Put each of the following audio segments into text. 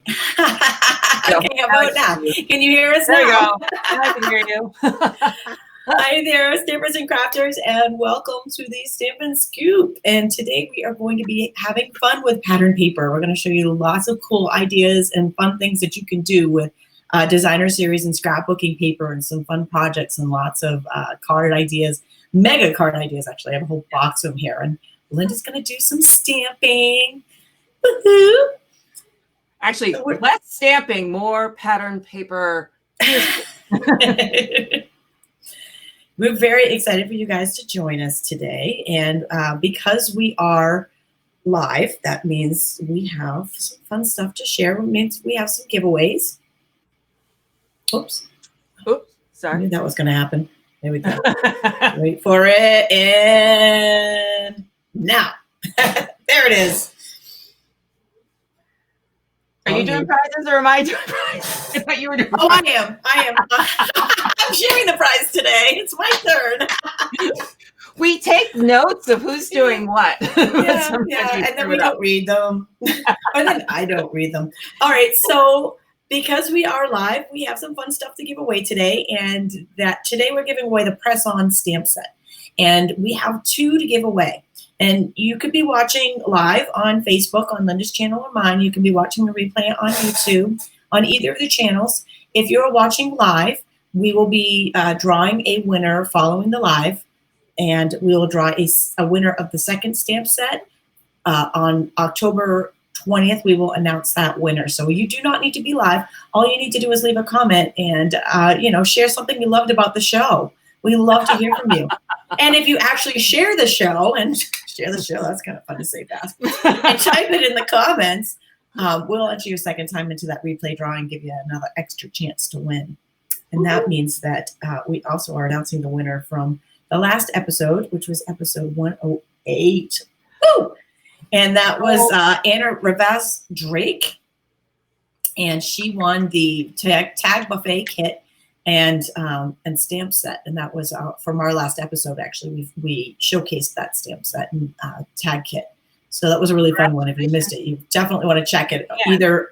Okay, how about now? Can you hear us now? There you go. I can hear you. Hi there, Stampers and Crafters, and welcome to the Stampin' Scoop. And today we are going to be having fun with pattern paper. We're going to show you lots of cool ideas and fun things that you can do with designer series and scrapbooking paper, and some fun projects and lots of card ideas, mega card ideas. Actually, I have a whole box of them here. And Linda's going to do some stamping. Woohoo! Actually, less stamping, more pattern paper. We're very excited for you guys to join us today. And because we are live, that means we have some fun stuff to share. It means we have some giveaways. Oops. Oops, sorry. I knew that was going to happen. There we go. Wait for it. And now. There it is. Are you doing prizes or am I doing prizes? I thought you were doing prizes. I am. I'm sharing the prize today. It's my turn. We take notes of who's doing what. Yeah, and then we don't read them. And then I don't read them. All right, so because we are live, we have some fun stuff to give away today. And that today we're giving away the press-on stamp set. And we have 2 to give away. And you could be watching live on Facebook, on Linda's channel or mine. You can be watching the replay on YouTube, on either of the channels. If you're watching live, we will be drawing a winner following the live. And we will draw a winner of the second stamp set. On October 20th, we will announce that winner. So you do not need to be live. All you need to do is leave a comment and share something you loved about the show. We love to hear from you. And if you actually share the show, that's kind of fun to say fast, and type it in the comments, we'll enter your second time into that replay drawing and give you another extra chance to win. And that means that we also are announcing the winner from the last episode, which was episode 108. Woo! And that was Anna Rivas Drake. And she won the Tag Buffet kit and stamp set, and that was from our last episode. Actually, we showcased that stamp set and tag kit, so that was a really fun one. If you missed it, you definitely want to check it either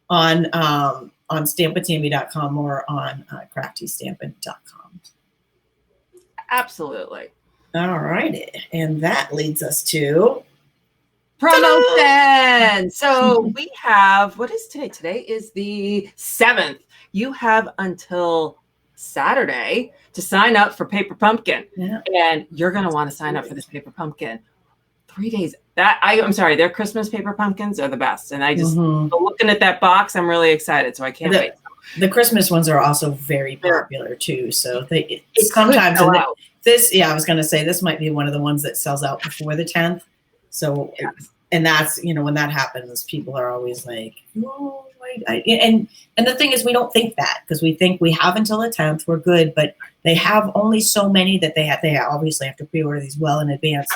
on stampwithtami.com or on craftystampin.com. Absolutely. All righty, and that leads us to promotion. So we have, what is today? Today is the 7th. You have until Saturday to sign up for Paper Pumpkin. Yeah. And you're going to want to sign up for this Paper Pumpkin. 3 days. I'm sorry, their Christmas Paper Pumpkins are the best. And I just, looking at that box, I'm really excited. So I can't wait. The Christmas ones are also very popular too. So sometimes I was going to say, this might be one of the ones that sells out before the 10th. So, and that's, when that happens, people are always like, oh, and the thing is, we don't think that, because we think we have until the 10th, we're good, but they have only so many that they obviously have to pre-order these well in advance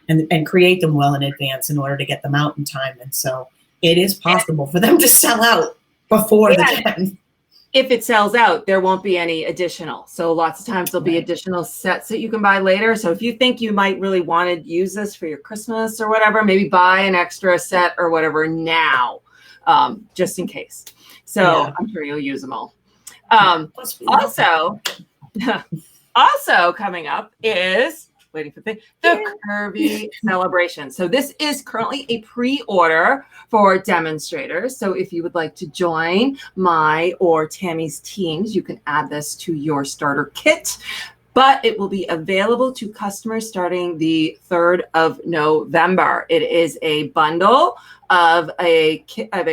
and create them well in advance in order to get them out in time. And so it is possible for them to sell out before the 10th. If it sells out, there won't be any additional. So lots of times there'll be additional sets that you can buy later. So if you think you might really want to use this for your Christmas or whatever, maybe buy an extra set or whatever now, just in case. So I'm sure you'll use them all. Also coming up is the Curvy Celebration. So this is currently a pre-order for demonstrators. So if you would like to join my or Tammy's teams, you can add this to your starter kit. But it will be available to customers starting the 3rd of November. It is a bundle of a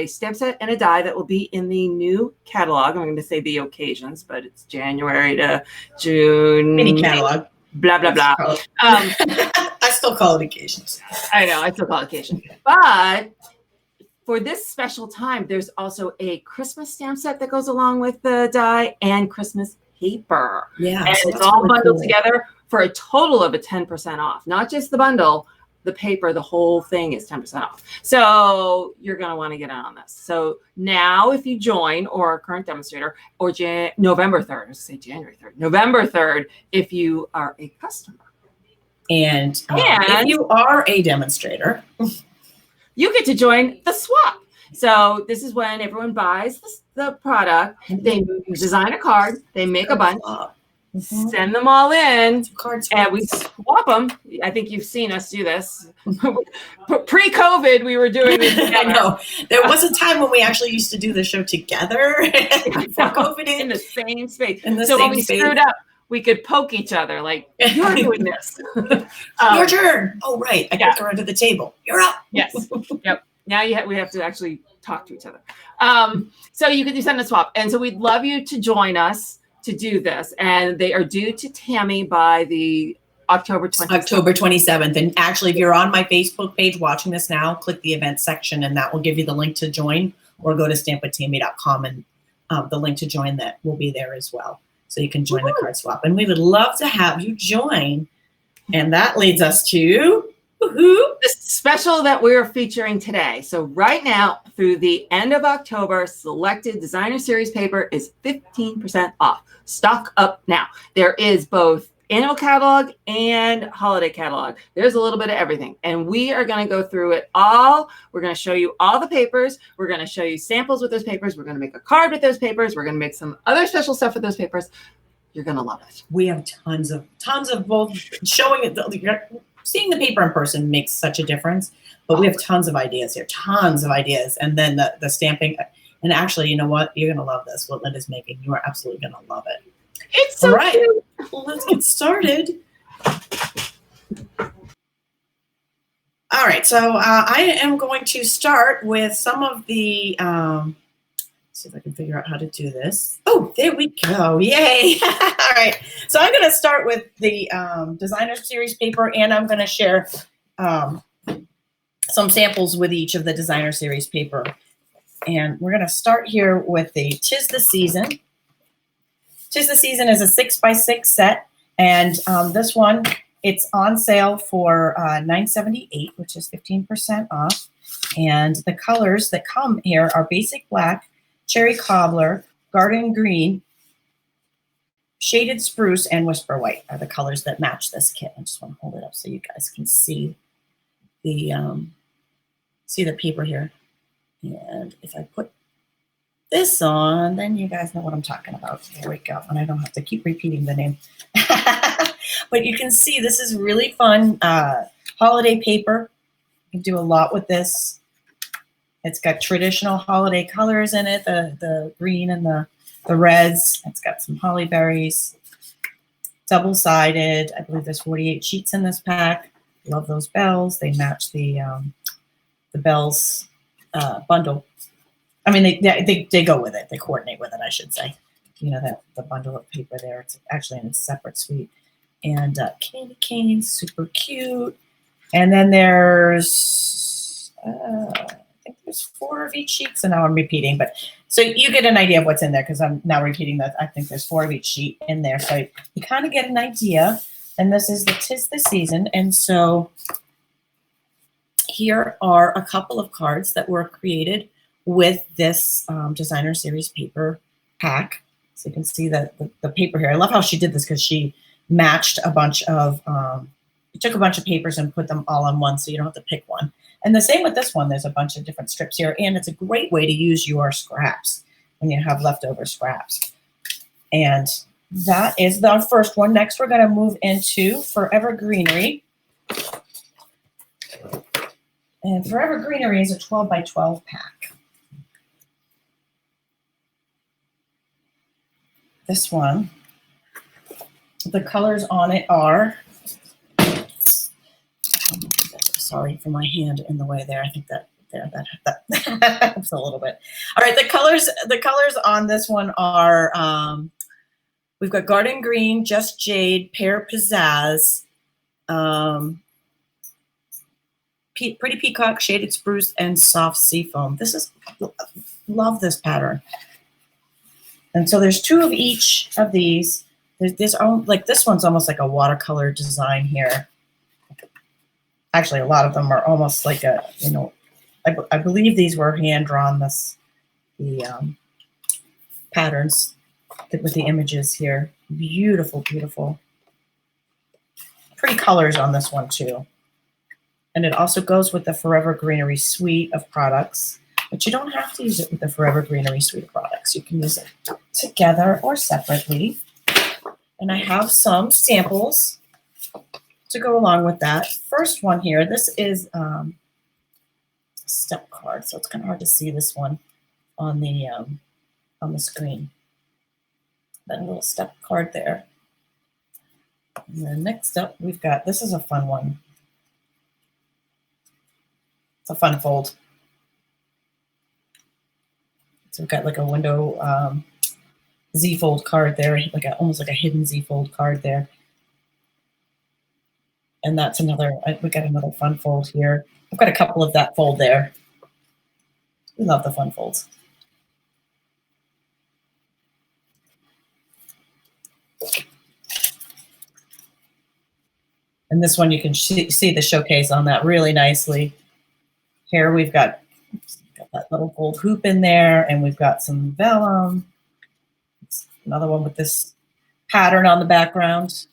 stamp set and a die that will be in the new catalog. I'm going to say the occasions, but it's January to June. Mini catalog. Blah, blah, blah. I still call it occasions. I know, I still call it occasion. But for this special time, there's also a Christmas stamp set that goes along with the die and Christmas paper. Yeah. And it's all bundled together for a total of a 10% off. Not just the bundle, the paper, the whole thing is 10% off. So you're going to want to get in on this. So now if you join or a current demonstrator or November 3rd, let's say January 3rd, November 3rd, if you are a customer. And if you are a demonstrator, you get to join the swap. So this is when everyone buys the product. They design a card. They make a bunch. Send them all in, and we swap them. I think you've seen us do this. Pre-COVID, we were doing this together. I know. There was a time when we actually used to do the show together before COVID in the same space. So when we screwed up, we could poke each other like, you're doing this. Your turn. Oh, right. I got her under the table. You're up. Yes. Yep. Now we have to actually talk to each other. So you can send a swap. And so we'd love you to join us to do this, and they are due to Tami by the October 27th. And actually, if you're on my Facebook page watching this now, click the event section, and that will give you the link to join, or go to stampwithtami.com, and the link to join that will be there as well. So you can join the card swap, and we would love to have you join. And that leads us to the special that we're featuring today. So right now, through the end of October, selected designer series paper is 15% off. Stock up now. There is both annual catalog and holiday catalog. There's a little bit of everything. And we are going to go through it all. We're going to show you all the papers. We're going to show you samples with those papers. We're going to make a card with those papers. We're going to make some other special stuff with those papers. You're going to love it. We have tons of both showing it. Seeing the paper in person makes such a difference, but we have tons of ideas here, And then the stamping, and actually, you know what? You're going to love this, what Linda's making. You are absolutely going to love it. It's so cute. Well, let's get started. All right, so I am going to start with some of the, see if I can figure out how to do this. Oh, there we go. Yay. All right. So I'm going to start with the designer series paper, and I'm going to share some samples with each of the designer series paper. And we're going to start here with the 'Tis the Season. 'Tis the Season is a 6x6 set. And this one, it's on sale for $9.78, which is 15% off. And the colors that come here are basic black, cherry cobbler, garden green, shaded spruce, and whisper white are the colors that match this kit. I just want to hold it up so you guys can see the paper here. And if I put this on, then you guys know what I'm talking about. There we go. And I don't have to keep repeating the name. But you can see this is really fun holiday paper. You can do a lot with this. It's got traditional holiday colors in it, the green and the reds. It's got some holly berries. Double-sided. I believe there's 48 sheets in this pack. Love those bells. They match the bells bundle. I mean, they go with it. They coordinate with it, I should say. You know, that the bundle of paper there. It's actually in a separate suite. And candy canes, super cute. And then there's, I think there's 4 of each sheet. So now I'm repeating. But so you get an idea of what's in there because I'm now repeating that. I think there's 4 of each sheet in there. So you kind of get an idea. And this is the 'Tis the Season. And so here are a couple of cards that were created with this designer series paper pack. So you can see the paper here. I love how she did this because she matched a bunch of, took a bunch of papers and put them all on one so you don't have to pick one. And the same with this one. There's a bunch of different strips here. And it's a great way to use your scraps when you have leftover scraps. And that is the first one. Next, we're going to move into Forever Greenery. And Forever Greenery is a 12 by 12 pack. This one, the colors on it are, sorry for my hand in the way there. I think that helps a little bit. All right, the colors on this one are, we've got Garden Green, Just Jade, Pear Pizzazz, Pretty Peacock, Shaded Spruce, and Soft Seafoam. Love this pattern. And so there's 2 of each of these. There's like this one's almost like a watercolor design here. Actually, a lot of them are almost like a, you know, I believe these were hand drawn. The patterns with the images here. Beautiful, beautiful. Pretty colors on this one too. And it also goes with the Forever Greenery suite of products. But you don't have to use it with the Forever Greenery suite of products. You can use it together or separately. And I have some samples to go along with that. First one here, this is step card, so it's kind of hard to see this one on the screen. That little step card there. And then next up, we've got, this is a fun one. It's a fun fold. So we've got like a window Z-fold card there, like almost like a hidden Z-fold card there. And that's another, we got another fun fold here. I've got a couple of that fold there. We love the fun folds. And this one you can see the showcase on that really nicely. Here we've got that little gold hoop in there, and we've got some vellum. Another one with this pattern on the background.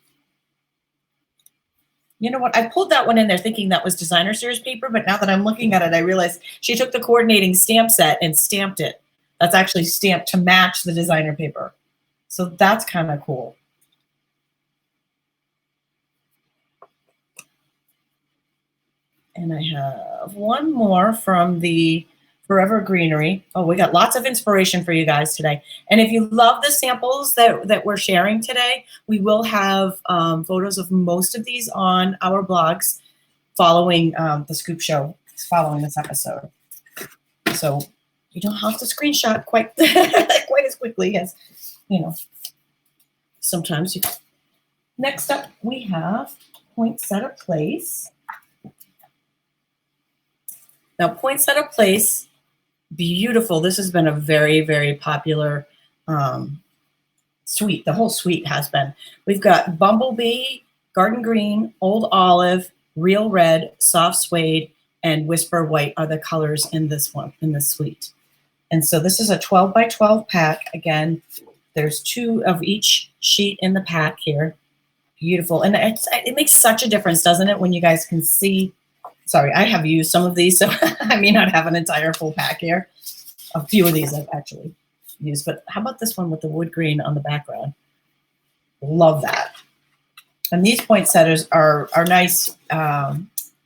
You know what? I pulled that one in there thinking that was designer series paper, but now that I'm looking at it, I realize she took the coordinating stamp set and stamped it. That's actually stamped to match the designer paper. So that's kind of cool. And I have one more from the Forever Greenery. Oh, we got lots of inspiration for you guys today. And if you love the samples that we're sharing today, we will have photos of most of these on our blogs following the Scoop Show, following this episode. So you don't have to screenshot quite, quite as quickly as, you know, sometimes you. Next up, we have Poinsettia Place. Now, Poinsettia Place, beautiful. This has been a very, very popular suite. The whole suite has been. We've got Bumblebee, Garden Green, Old Olive, Real Red, Soft Suede, and Whisper White are the colors in this one, in this suite. And so this is a 12 by 12 pack. Again, there's 2 of each sheet in the pack here. Beautiful. And it makes such a difference, doesn't it, when you guys can see. Sorry, I have used some of these, so I may not have an entire full pack here. A few of these I've actually used, but how about this one with the wood green on the background? Love that. And these poinsettias are nice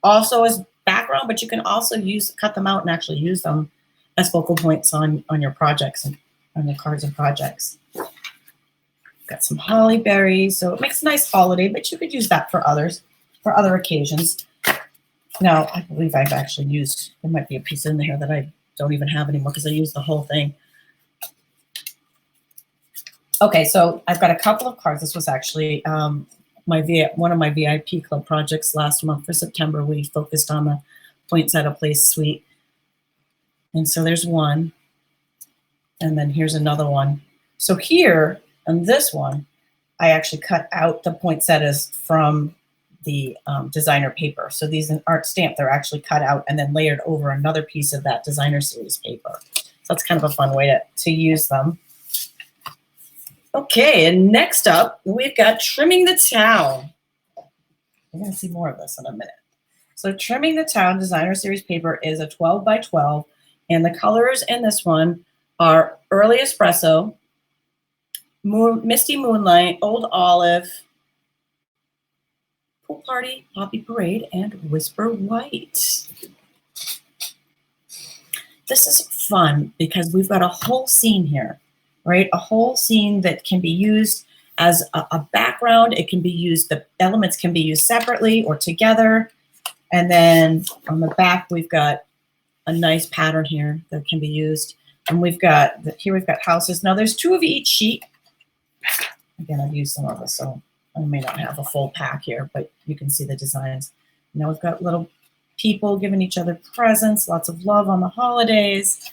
also as background, but you can also cut them out and actually use them as focal points on your projects and on your cards and projects. Got some holly berries, so it makes a nice holiday, but you could use that for other occasions. Now, I believe I've actually used, there might be a piece in there that I don't even have anymore because I used the whole thing. Okay, so I've got a couple of cards. This was actually one of my VIP club projects last month for September. We focused on the Poinsettia Place suite. And so there's one. And then here's another one. So here, on this one, I actually cut out the poinsettias from the designer paper. So these aren't stamped, they're actually cut out and then layered over another piece of that designer series paper. So that's kind of a fun way to use them. Okay, and next up, we've got Trimming the Town. We're gonna see more of this in a minute. So Trimming the Town designer series paper is a 12 by 12, and the colors in this one are Early Espresso, Misty Moonlight, Old Olive, Pool Party, Poppy Parade, and Whisper White. This is fun because we've got a whole scene here, right? A whole scene that can be used as a background. It can be used, the elements can be used separately or together. And then on the back, we've got a nice pattern here that can be used. And we've got, here we've got houses. Now there's 2 of each sheet. Again, I've used some of this, so I may not have a full pack here, but you can see the designs. Now we've got little people giving each other presents, lots of love on the holidays.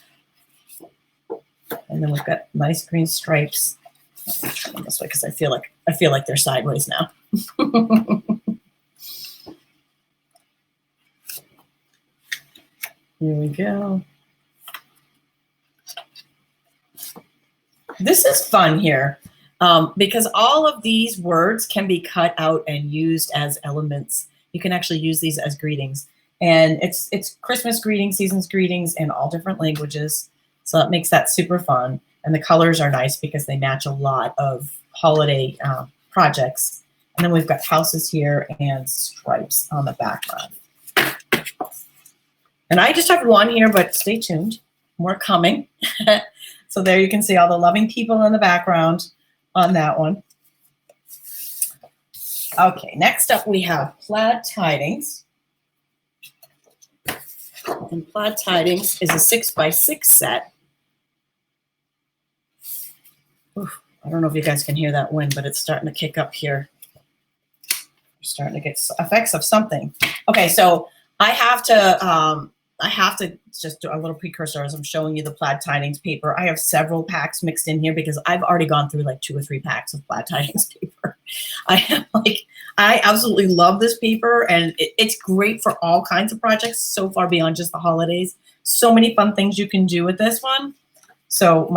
And then we've got nice green stripes. Let me turn them this way because I feel like they're sideways now. Here we go. This is fun here. Because all of these words can be cut out and used as elements. You can actually use these as greetings. And it's Christmas greetings, season's greetings in all different languages. So that makes that super fun. And the colors are nice because they match a lot of holiday projects. And then we've got houses here and stripes on the background. And I just have one here, but stay tuned. More coming. So there you can see all the loving people in the background on that one. Okay, next up we have Plaid Tidings. And Plaid Tidings is a 6x6 set. Oof, I don't know if you guys can hear that wind, but it's starting to kick up here. We're starting to get effects of something. Okay, so I have to just do a little precursor as I'm showing you the Plaid Tidings paper. I have several packs mixed in here because I've already gone through like 2 or 3 packs of Plaid Tidings paper. I absolutely love this paper, and it's great for all kinds of projects so far beyond just the holidays. So many fun things you can do with this one. So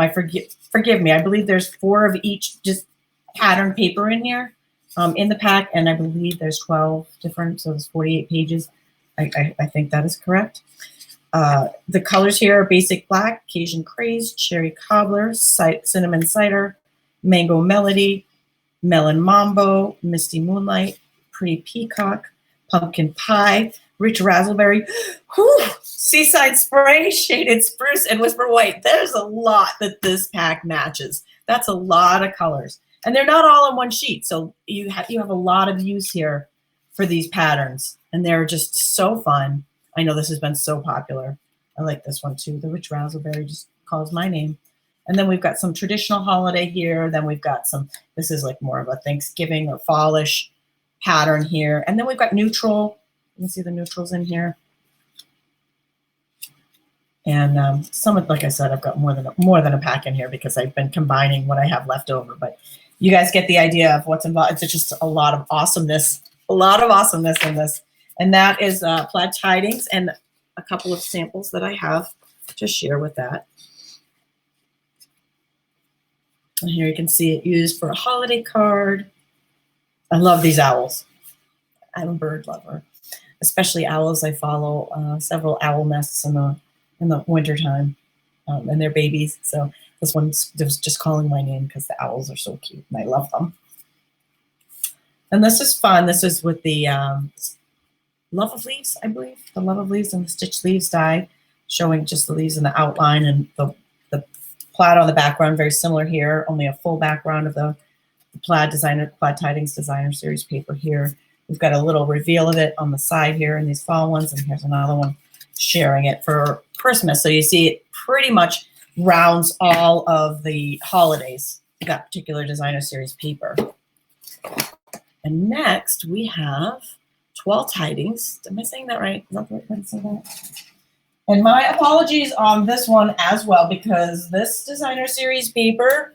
forgive me, I believe there's 4 of each just pattern paper in here in the pack, and I believe there's 12 different, so there's 48 pages. I think that is correct. The colors here are basic black, Cajun craze, cherry cobbler, cinnamon cider, mango melody, melon mambo, misty moonlight, pretty peacock, pumpkin pie, rich raspberry, seaside spray, shaded spruce, and whisper white. There's a lot that this pack matches. That's a lot of colors, and they're not all on one sheet. So you have a lot of use here for these patterns, and they're just so fun. I know this has been so popular. I like this one too. The rich raspberry just calls my name. And then we've got some traditional holiday here. Then we've got some, this is like more of a Thanksgiving or fallish pattern here. And then we've got neutral. You can see the neutrals in here. And some of, like I said, I've got more than a pack in here because I've been combining what I have left over. But you guys get the idea of what's involved. It's just a lot of awesomeness in this. And that is Plaid Tidings and a couple of samples that I have to share with that. And here you can see it used for a holiday card. I love these owls. I'm a bird lover, especially owls. I follow several owl nests in the wintertime and their babies. So this one's just calling my name because the owls are so cute and I love them. And this is fun. This is with the Love of Leaves, I believe. The Love of Leaves and the Stitch Leaves die, showing just the leaves in the outline and the plaid on the background, very similar here, only a full background of the Plaid Tidings Designer Series paper here. We've got a little reveal of it on the side here in these fall ones, and here's another one sharing it for Christmas. So you see it pretty much rounds all of the holidays, that particular Designer Series paper. And next we have 12 Tidings. Am I saying that right? Is that the right way to say that? And my apologies on this one as well, because this Designer Series paper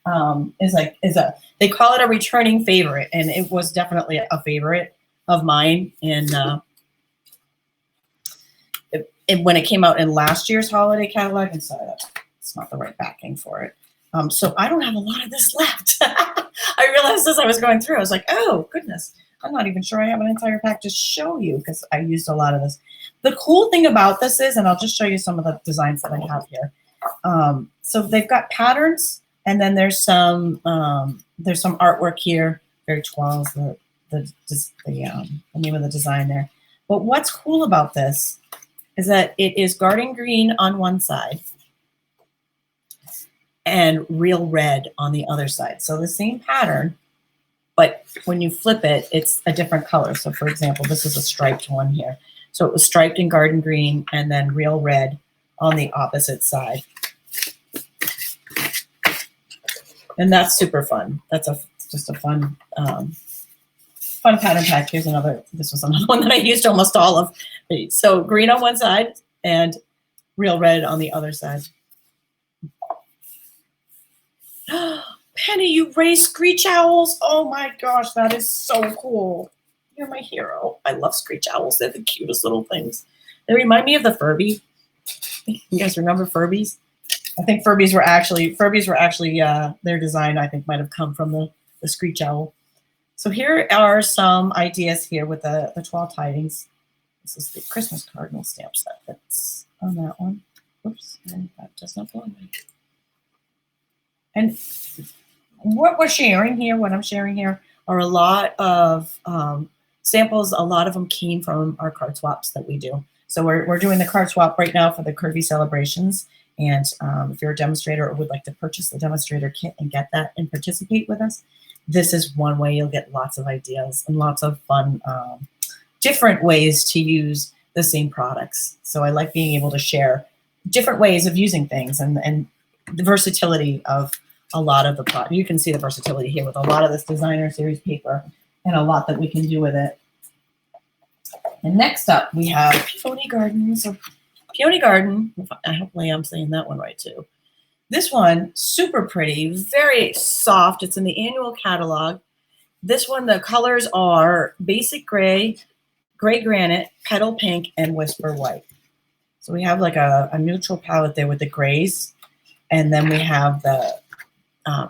they call it a returning favorite, and it was definitely a favorite of mine. And when it came out in last year's holiday catalog, and sorry, that's not the right backing for it. So I don't have a lot of this left. I realized as I was going through, I was like, oh goodness, I'm not even sure I have an entire pack to show you because I used a lot of this. The cool thing about this is, and I'll just show you some of the designs that I have here. So they've got patterns, and then there's some artwork here. Very toiles, the name of the design there. But what's cool about this is that it is garden green on one side and real red on the other side. So the same pattern, but when you flip it, it's a different color. So for example, this is a striped one here. So it was striped in garden green and then real red on the opposite side. And that's super fun. That's just a fun pattern pack. Here's another, this was another one that I used almost all of. So green on one side and real red on the other side. Penny, you raised screech owls. Oh my gosh, that is so cool. You're my hero. I love screech owls. They're the cutest little things. They remind me of the Furby. You guys remember Furbies? I think Furbies were actually their design, I think, might have come from the screech owl. So here are some ideas here with the 12 Tidings. This is the Christmas cardinal stamp set that's on that one. Oops, and that does not belong. And what we're sharing here, what I'm sharing here, are a lot of samples. A lot of them came from our card swaps that we do. So we're doing the card swap right now for the Curvy celebrations. And if you're a demonstrator or would like to purchase the demonstrator kit and get that and participate with us, this is one way you'll get lots of ideas and lots of fun, different ways to use the same products. So I like being able to share different ways of using things and the versatility of a lot of the product. You can see the versatility here with a lot of this designer series paper and a lot that we can do with it. And next up, we have Peony Garden. So Peony Garden, hopefully I'm saying that one right too. This one, super pretty, very soft. It's in the annual catalog. This one, the colors are Basic Gray, Gray Granite, Petal Pink, and Whisper White. So we have like a neutral palette there with the grays. And then we have the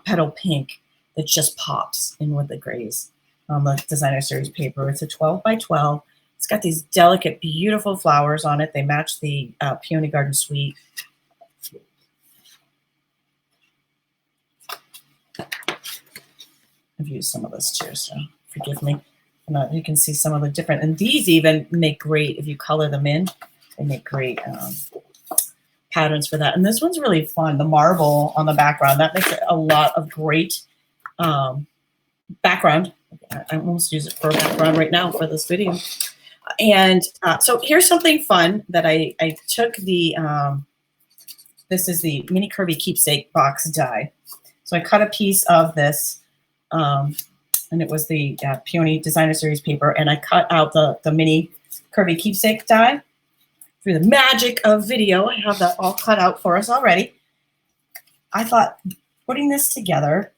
Petal Pink that just pops in with the grays on the designer series paper. It's a 12 by 12. It's got these delicate, beautiful flowers on it. They match the Peony Garden Suite. I've used some of this too, so forgive me. You can see some of the different, and these even make great, if you color them in, they make great patterns for that. And this one's really fun. The marble on the background, that makes a lot of great background. I almost use it for a background right now for this video. And so here's something fun that I took the, this is the Mini Curvy Keepsake box die. So I cut a piece of this, and it was the Peony Designer Series paper, and I cut out the Mini Curvy Keepsake die. Through the magic of video, I have that all cut out for us already. I thought putting this together,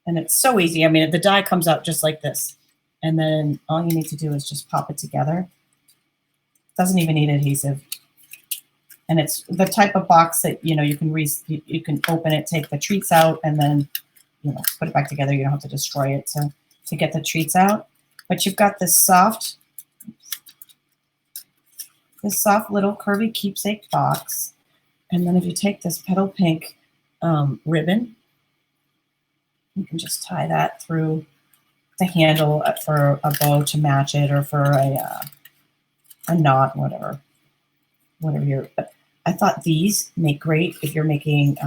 and it's so easy. I mean, the die comes out just like this. And then all you need to do is just pop it together. Doesn't even need adhesive. And it's the type of box that, you know, you can open it, take the treats out, and then, you know, put it back together. You don't have to destroy it to get the treats out. But you've got this soft little curvy keepsake box. And then if you take this Petal Pink ribbon, you can just tie that through the handle for a bow to match it, or for a knot, whatever you're. But I thought these make great if you're making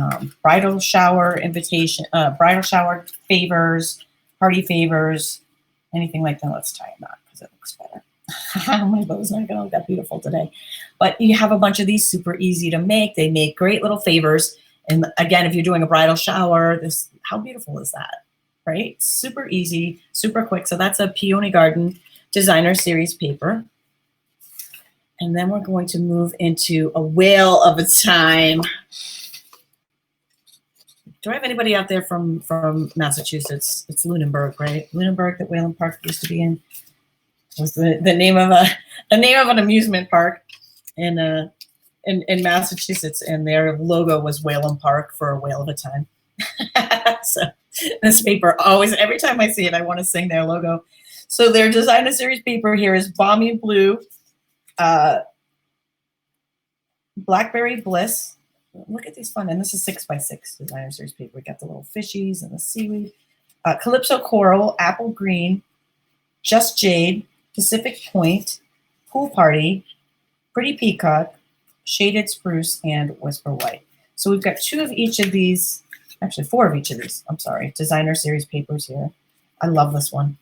bridal shower invitation, bridal shower favors, party favors, anything like that. Let's tie a knot because it looks better. My bow's not gonna look that beautiful today. But you have a bunch of these, super easy to make. They make great little favors. And again, if you're doing a bridal shower, how beautiful is that? Right? Super easy, super quick. So that's a Peony Garden Designer Series paper. And then we're going to move into a whale of a time. Do I have anybody out there from Massachusetts? It's Lunenburg, right? Lunenburg, that Whalen Park used to be in. Was the name of an amusement park in Massachusetts, and their logo was Whalen Park for a whale of a time. So this paper always, every time I see it, I want to sing their logo. So their Designer Series paper here is Balmy Blue, Blackberry Bliss. Look at these fun, and this is 6x6 Designer Series paper. We got the little fishies and the seaweed. Calypso Coral, Apple Green, Just Jade, Pacific Point, Pool Party, Pretty Peacock, Shaded Spruce, and Whisper White. So we've got 2 of each of these, actually 4 of each of these, I'm sorry, Designer Series papers here. I love this one.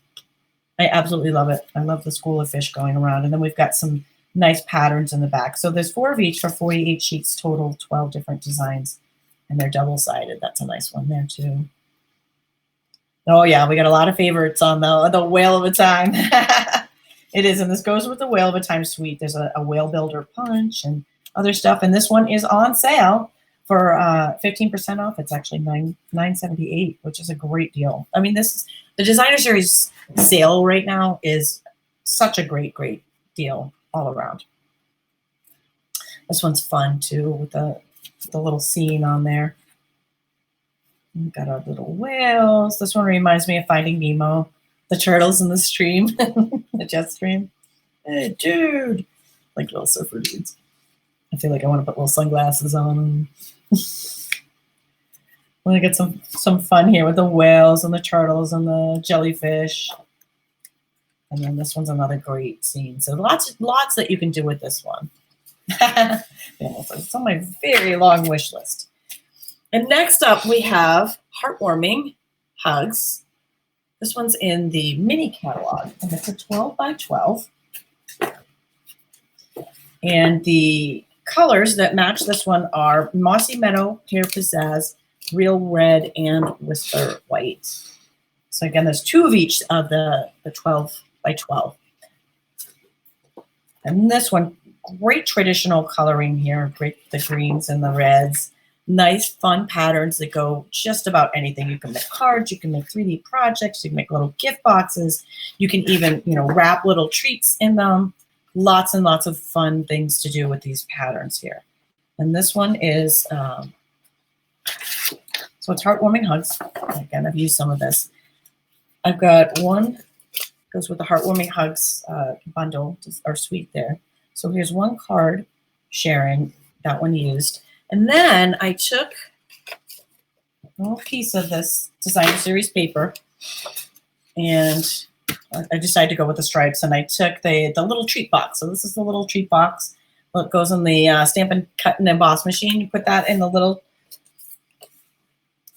I absolutely love it. I love the school of fish going around. And then we've got some nice patterns in the back. So there's 4 of each for 48 sheets total, 12 different designs. And they're double-sided. That's a nice one there too. Oh yeah, we got a lot of favorites on the Whale of a Time. It is, and this goes with the Whale of a Time suite. There's a Whale Builder punch and other stuff. And this one is on sale for 15% off. It's actually $9.78, which is a great deal. I mean, the Designer Series sale right now is such a great deal all around. This one's fun too, with the little scene on there. We've got our little whales. This one reminds me of Finding Nemo, the turtles in the stream, the jet stream. Hey, dude. like little surfer dudes. I feel like I want to put little sunglasses on them. Want to get some fun here with the whales and the turtles and the jellyfish. And then this one's another great scene. So lots that you can do with this one. It's on my very long wish list. And next up we have Heartwarming Hugs. This one's in the mini catalog, and it's a 12 by 12. And the colors that match this one are Mossy Meadow, Pear Pizzazz, Real Red, and Whisper White. So again, there's 2 of each of the 12 by 12. And this one, great traditional coloring here, great the greens and the reds. Nice, fun patterns that go just about anything. You can make cards, you can make 3D projects, you can make little gift boxes. You can even, wrap little treats in them. Lots and lots of fun things to do with these patterns here. And this one is, so it's Heartwarming Hugs. Again, I've used some of this. I've got one, goes with the Heartwarming Hugs bundle, or suite there. So here's one card sharing, that one used. And then I took a little piece of this designer series paper, and I decided to go with the stripes, and I took the little treat box. So this is the little treat box. Well, it goes in the Stampin' Cut and Emboss machine. You put that in the little,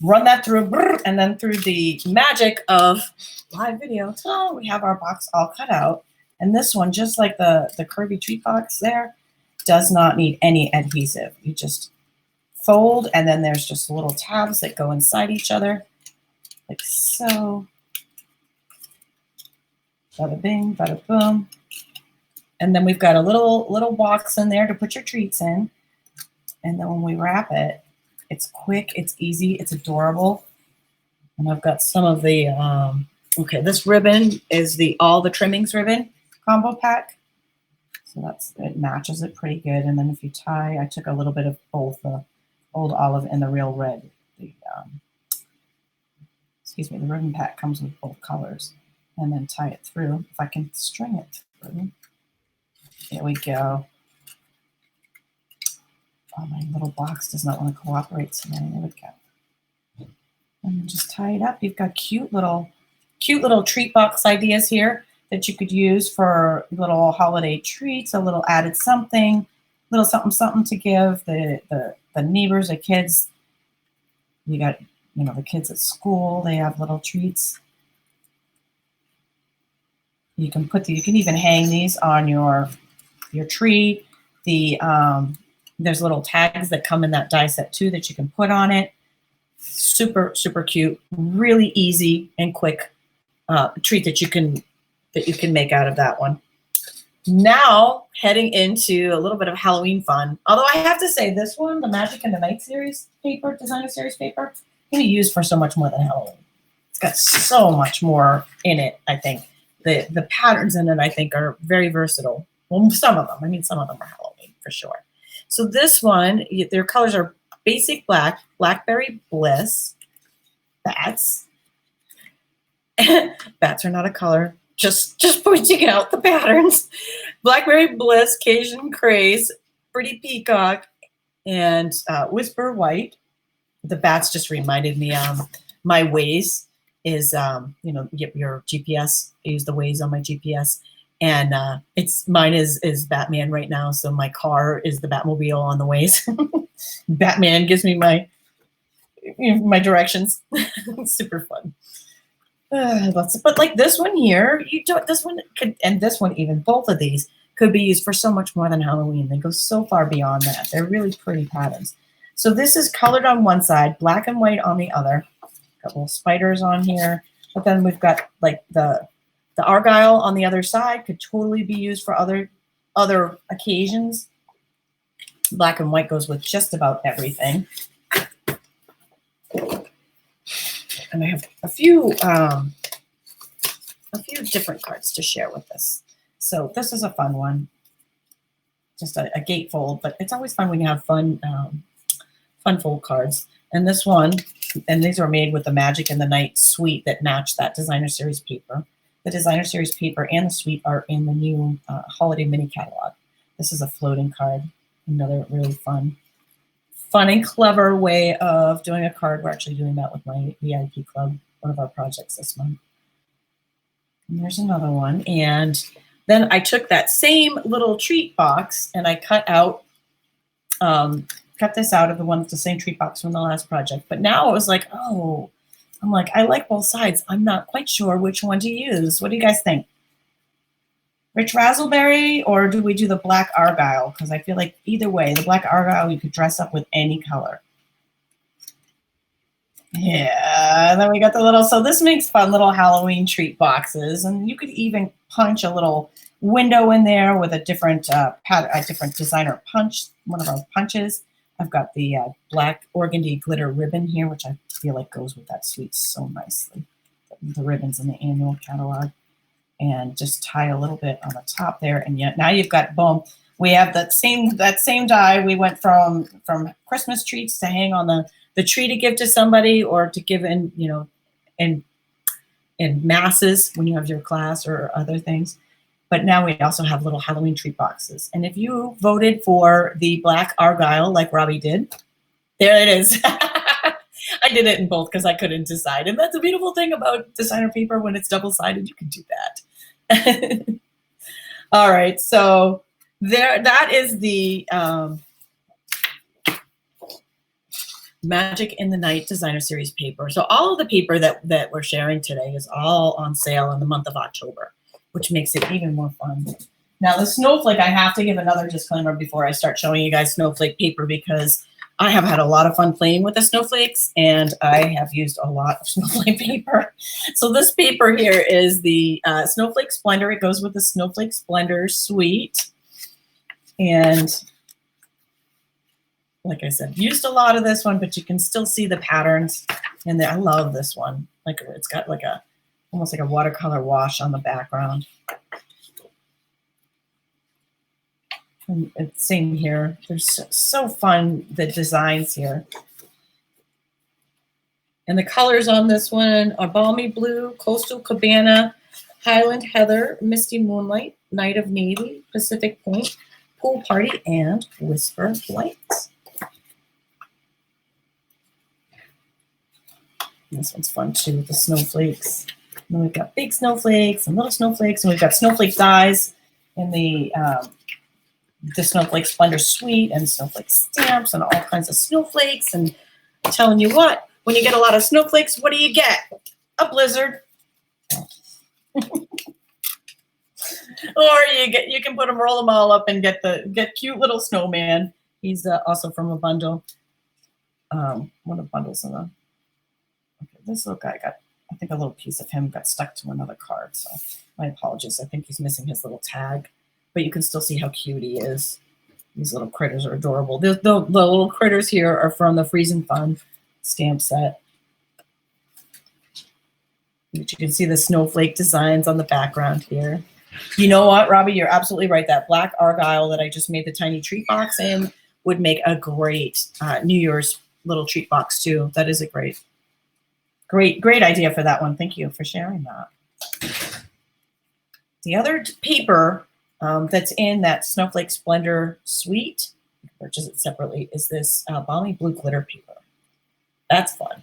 run that through, and then through the magic of live video, we have our box all cut out. And this one, just like the curvy treat box there, does not need any adhesive. You just fold, and then there's just little tabs that go inside each other, like so. Bada bing, bada boom. And then we've got a little box in there to put your treats in. And then when we wrap it, it's quick, it's easy, it's adorable. And I've got some of the, okay, this ribbon is the All the Trimmings ribbon combo pack. So it matches it pretty good. And then if you tie, I took a little bit of both the Old Olive and the Real Red. The ribbon pack comes with both colors. And then tie it through. If I can string it through. There we go. Oh, my little box does not want to cooperate today. There we go. And then just tie it up. You've got cute little treat box ideas here that you could use for little holiday treats, a little added something, little something to give the neighbors, the kids. You got, the kids at school, they have little treats. You can even hang these on your tree. There's little tags that come in that die set too that you can put on it. Super, super cute, really easy and quick treat that you can make out of that one. Now heading into a little bit of Halloween fun. Although I have to say this one, the Magic and the Night series paper, designer series paper, can be used for so much more than Halloween. It's got so much more in it, I think. The patterns in it, I think, are very versatile. Well, some of them. I mean, some of them are Halloween for sure. So this one, their colors are Basic Black, Blackberry Bliss, Bats. Bats are not a color. Just pointing out the patterns. Blackberry Bliss, Cajun Craze, Pretty Peacock, and Whisper White. The bats just reminded me my Waze is your GPS. I use the Waze on my GPS, and mine is Batman right now. So my car is the Batmobile on the Waze. Batman gives me my directions. It's super fun. But like this one here, this one could, and this one even, both of these could be used for so much more than Halloween. They go so far beyond that. They're really pretty patterns. So this is colored on one side, black and white on the other. Got little spiders on here, but then we've got like the argyle on the other side could totally be used for other occasions. Black and white goes with just about everything. And I have a few different cards to share with this. So this is a fun one, just a gatefold, but it's always fun when you have fun fold cards. And this one, and these are made with the Magic and the Night suite that match that designer series paper. The designer series paper and the suite are in the new holiday mini catalog. This is a floating card. Another really fun and clever way of doing a card. We're actually doing that with my VIP club, one of our projects this month. And there's another one. And then I took that same little treat box and I cut this out of the same treat box from the last project. But now it was like, oh, I'm like, I like both sides. I'm not quite sure which one to use. What do you guys think? Rich Razzleberry, or do we do the black argyle? Because I feel like either way, the black argyle you could dress up with any color. Yeah, and then we got the little, so this makes fun little Halloween treat boxes, and you could even punch a little window in there with a different different designer punch, one of our punches. I've got the black organdy glitter ribbon here, which I feel like goes with that suite so nicely. The ribbons in the annual catalog. And just tie a little bit on the top there, and yet now you've got boom. We have that same die. We went from Christmas treats to hang on the tree to give to somebody, or to give in, you know, in masses when you have your class or other things. But now we also have little Halloween treat boxes. And if you voted for the black argyle like Robbie did, there it is. I did it in both because I couldn't decide. And that's a beautiful thing about designer paper. When it's double-sided, you can do that. All right, so that is the Magic in the Night Designer Series paper. So all of the paper that we're sharing today is all on sale in the month of October, which makes it even more fun. Now the snowflake, I have to give another disclaimer before I start showing you guys snowflake paper, because I have had a lot of fun playing with the snowflakes, and I have used a lot of snowflake paper. So this paper here is the Snowflake Splendor. It goes with the Snowflake Splendor suite. And like I said, used a lot of this one, but you can still see the patterns in there. I love this one. Like, it's got like almost like a watercolor wash on the background. And same here. They're so fun, the designs here. And the colors on this one are Balmy Blue, Coastal Cabana, Highland Heather, Misty Moonlight, Night of Navy, Pacific Point, Pool Party, and Whisper Light. This one's fun too, with the snowflakes. And we've got big snowflakes and little snowflakes, and we've got snowflake dies in the Snowflake Splendor suite, and snowflake stamps and all kinds of snowflakes. And I'm telling you what, when you get a lot of snowflakes, what do you get? A blizzard. Or you can put them, roll them all up, and get cute little snowman. He's also from a bundle. One of the bundles in the. Okay, this little guy got, I think a little piece of him got stuck to another card. So my apologies. I think he's missing his little tag. But you can still see how cute he is. These little critters are adorable. The little critters here are from the Freezing Fun stamp set. But you can see the snowflake designs on the background here. You know what, Robbie? You're absolutely right. That black argyle that I just made the tiny treat box in would make a great New Year's little treat box too. That is a great idea for that one. Thank you for sharing that. The other paper that's in that Snowflake Splendor suite, you can purchase it separately, is this Balmy Blue glitter paper. That's fun.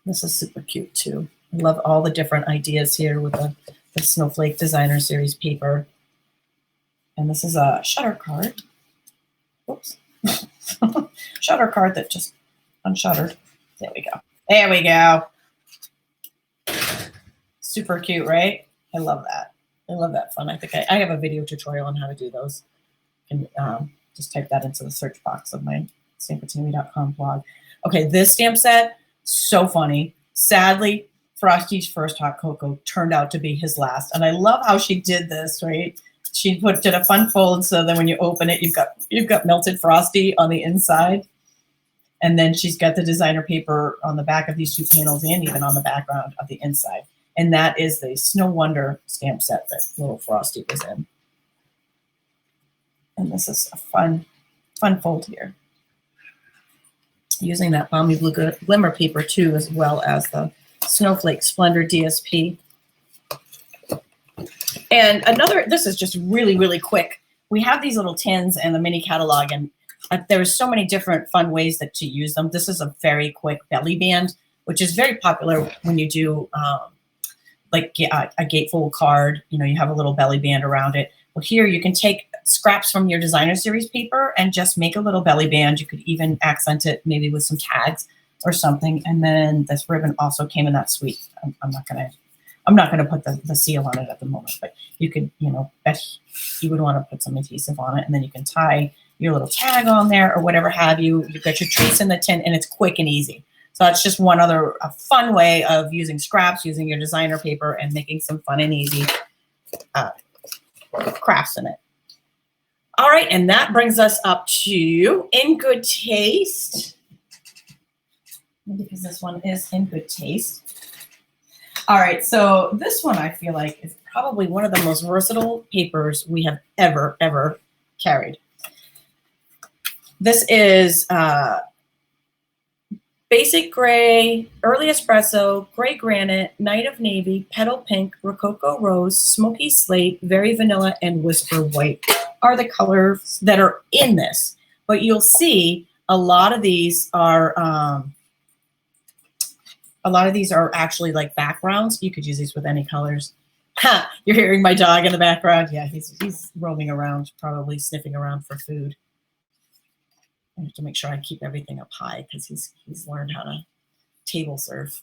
This is super cute too. I love all the different ideas here with the Snowflake Designer Series paper. And this is a shutter card. Oops. Shutter card that just unshuttered. There we go. There we go. Super cute, right? I love that. I love that fun. I think I have a video tutorial on how to do those. You can just type that into the search box of my stampwithtami.com blog. Okay, this stamp set, so funny. Sadly, Frosty's first hot cocoa turned out to be his last. And I love how she did this, right? She did a fun fold, so then when you open it, you've got melted Frosty on the inside. And then she's got the designer paper on the back of these two panels and even on the background of the inside. And that is the Snow Wonder stamp set that little Frosty was in. And this is a fun fold here. Using that Balmy Blue Glimmer paper too, as well as the Snowflake Splendor DSP. And another, this is just really, really quick. We have these little tins and the mini catalog, and there's so many different fun ways to use them. This is a very quick belly band, which is very popular when you do like a gatefold card. You know, you have a little belly band around it. Well, here you can take scraps from your designer series paper and just make a little belly band. You could even accent it maybe with some tags or something. And then this ribbon also came in that sweet. I'm not gonna put the seal on it at the moment, but you could, you know, bet you would want to put some adhesive on it, and then you can tie your little tag on there or whatever have you. You've got your treats in the tin, and it's quick and easy. So that's just one other fun way of using scraps, using your designer paper, and making some fun and easy crafts in it. All right, and that brings us up to In Good Taste, because this one is in good taste. All right, so this one I feel like is probably one of the most versatile papers we have ever carried. This is Basic Gray, Early Espresso, Gray Granite, Night of Navy, Petal Pink, Rococo Rose, Smoky Slate, Very Vanilla, and Whisper White are the colors that are in this. But you'll see a lot of these are actually like backgrounds. You could use these with any colors. Ha! You're hearing my dog in the background. Yeah, he's roaming around, probably sniffing around for food. I have to make sure I keep everything up high because he's learned how to table serve.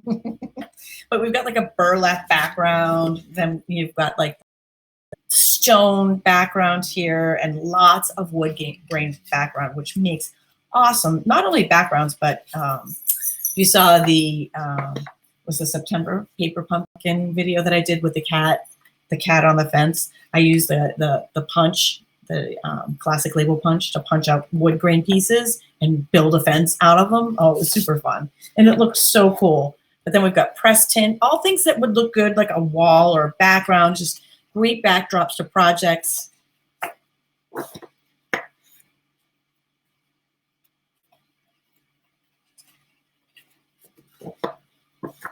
But we've got like a burlap background. Then you've got like stone background here and lots of wood grain background, which makes awesome, not only backgrounds, but you saw the was the September paper pumpkin video that I did with the cat on the fence. I used the punch, the classic label punch, to punch out wood grain pieces and build a fence out of them. Oh, it was super fun. And it looked so cool. But then we've got press tint, all things that would look good like a wall or background, just great backdrops to projects.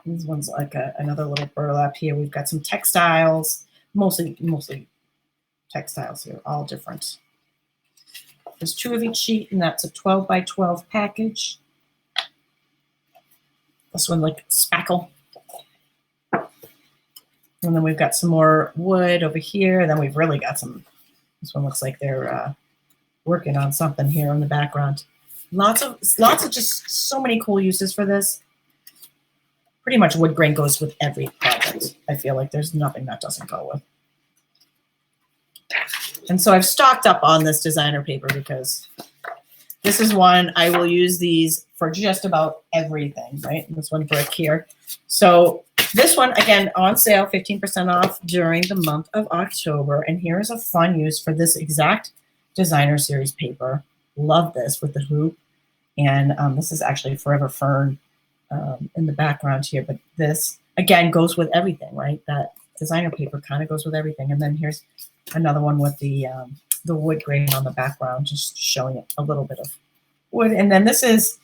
This one's like another little burlap here. We've got some textiles, mostly textiles here, all different. There's 2 of each sheet, and that's a 12 by 12 package. This one like spackle. And then we've got some more wood over here. And then we've really got some, this one looks like they're working on something here in the background. Lots of just so many cool uses for this. Pretty much wood grain goes with every project. I feel like there's nothing that doesn't go with. And so I've stocked up on this designer paper because this is one I will use these for just about everything, right? And this one brick here. So this one, again, on sale, 15% off during the month of October. And here's a fun use for this exact designer series paper. Love this with the hoop. And this is actually Forever Fern in the background here. But this, again, goes with everything, right? That designer paper kind of goes with everything. And then here's another one with the wood grain on the background, just showing it a little bit of wood. And then this is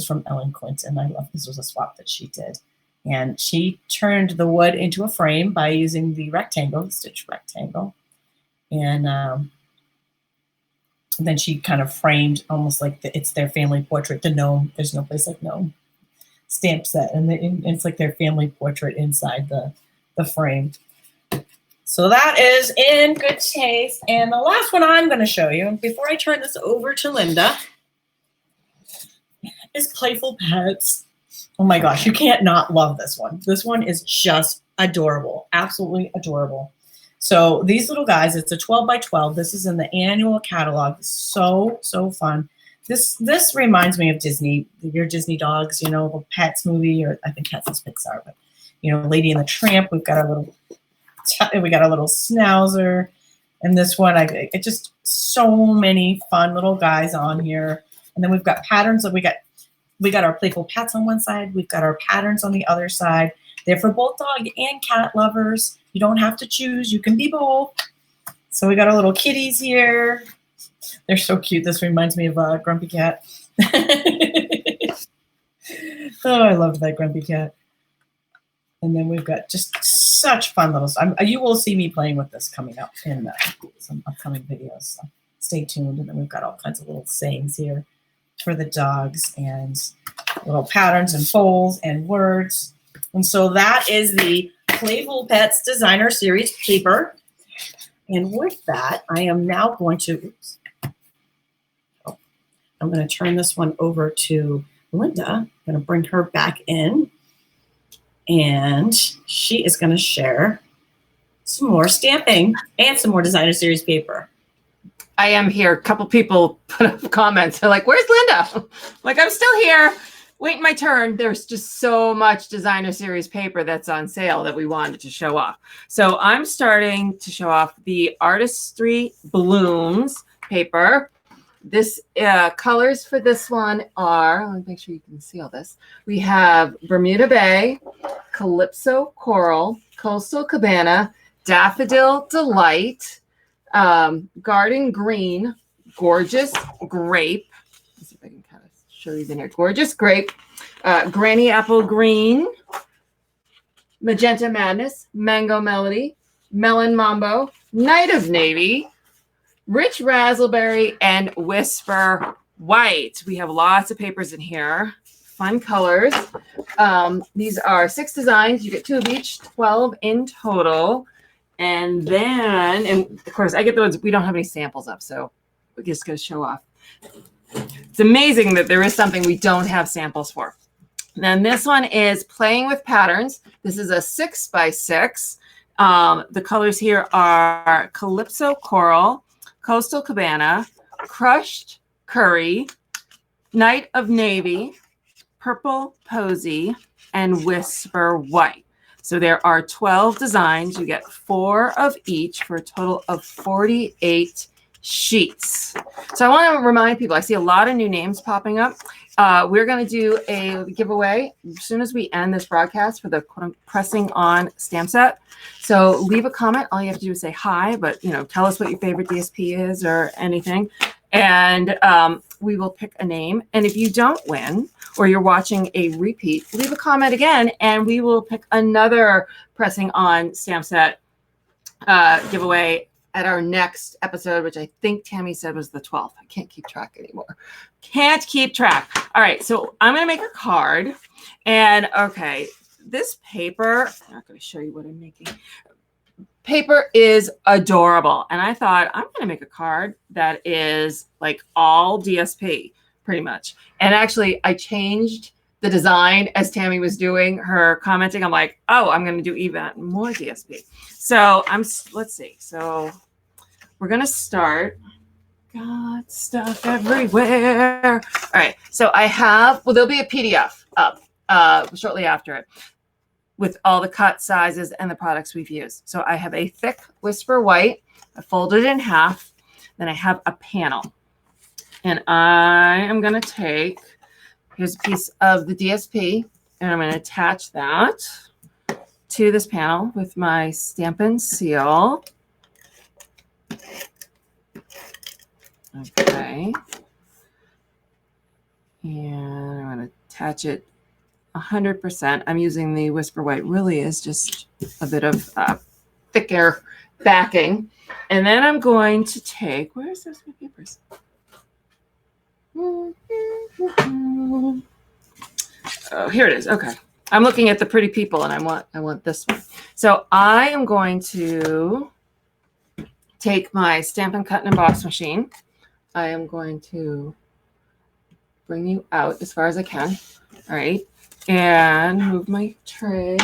from Ellen Clinton. I love this. Was a swap that she did. And she turned the wood into a frame by using the stitch rectangle. And then she kind of framed almost like it's their family portrait, the gnome. There's no place like gnome stamp set. And it's like their family portrait inside the frame. So that is In Good Taste. And the last one I'm going to show you, before I turn this over to Linda, is Playful Pets. Oh my gosh, you can't not love this one. This one is just adorable, absolutely adorable. So these little guys, it's a 12 by 12. This is in the annual catalog. So fun. This reminds me of Disney, your Disney dogs, you know, the Pets movie, or I think Pets is Pixar, but you know, Lady and the Tramp. We got a little schnauzer, and this one, it just so many fun little guys on here. And then we've got patterns that we got our Playful Pets on one side. We've got our patterns on the other side. They're for both dog and cat lovers. You don't have to choose. You can be both. So we got our little kitties here. They're so cute. This reminds me of a Grumpy Cat. Oh, I loved that Grumpy Cat. And then we've got just such fun little stuff. You will see me playing with this coming up in some upcoming videos. So stay tuned. And then we've got all kinds of little sayings here for the dogs and little patterns and folds and words. And so that is the Playful Pets Designer Series paper. And with that, I am now going to, I'm going to turn this one over to Linda. I'm going to bring her back in. And she is going to share some more stamping and some more Designer Series paper. I am here. A couple people put up comments. They're like, where's Linda? Like, I'm still here, waiting my turn. There's just so much Designer Series paper that's on sale that we wanted to show off. So I'm starting to show off the Artistry Blooms paper. This colors for this one are, let me make sure you can see all this. We have Bermuda Bay, Calypso Coral, Coastal Cabana, Daffodil Delight, Garden Green, Gorgeous Grape. Let's see if I can kind of show these in here. Gorgeous Grape, Granny Apple Green, Magenta Madness, Mango Melody, Melon Mambo, Night of Navy, Rich Razzleberry, and Whisper White. We have lots of papers in here. Fun colors. These are 6 designs. You get 2 of each, 12 in total. And then, and of course, I get the ones, we don't have any samples up, so we're just going to show off. It's amazing that there is something we don't have samples for. Then this one is Playing with Patterns. This is a 6x6. The colors here are Calypso Coral, Coastal Cabana, Crushed Curry, Night of Navy, Purple Posy, and Whisper White. So there are 12 designs. You get 4 of each for a total of 48 sheets. So I want to remind people, I see a lot of new names popping up. We're going to do a giveaway as soon as we end this broadcast for the pressing on stamp set. So leave a comment. All you have to do is say hi, but tell us what your favorite DSP is or anything. And we will pick a name. And if you don't win or you're watching a repeat, leave a comment again and we will pick another pressing on stamp set giveaway at our next episode, which I think Tami said was the 12th. I can't keep track anymore. Can't keep track. All right, so I'm going to make a card. And okay, this paper, I'm not going to show you what I'm making. Paper is adorable. And I thought, I'm going to make a card that is like all DSP, pretty much. And actually, I changed the design as Tami was doing her commenting. I'm like, oh, I'm going to do even more DSP. So let's see. So we're going to start. Got stuff everywhere. All right. So I have, well, there'll be a PDF up shortly after it with all the cut sizes and the products we've used. So I have a thick Whisper White. I folded it in half. Then I have a panel. And I am going to take, here's a piece of the DSP, and I'm going to attach that to this panel with my Stampin' seal. Okay. And I'm going to attach it 100%. I'm using the Whisper White. Really is just a bit of thicker backing. And then I'm going to take, where's those my papers? Oh, here it is. Okay. I'm looking at the pretty people and I want this one. So I am going to take my Stampin' Cut and Emboss machine. I am going to bring you out as far as I can. All right. And move my tray.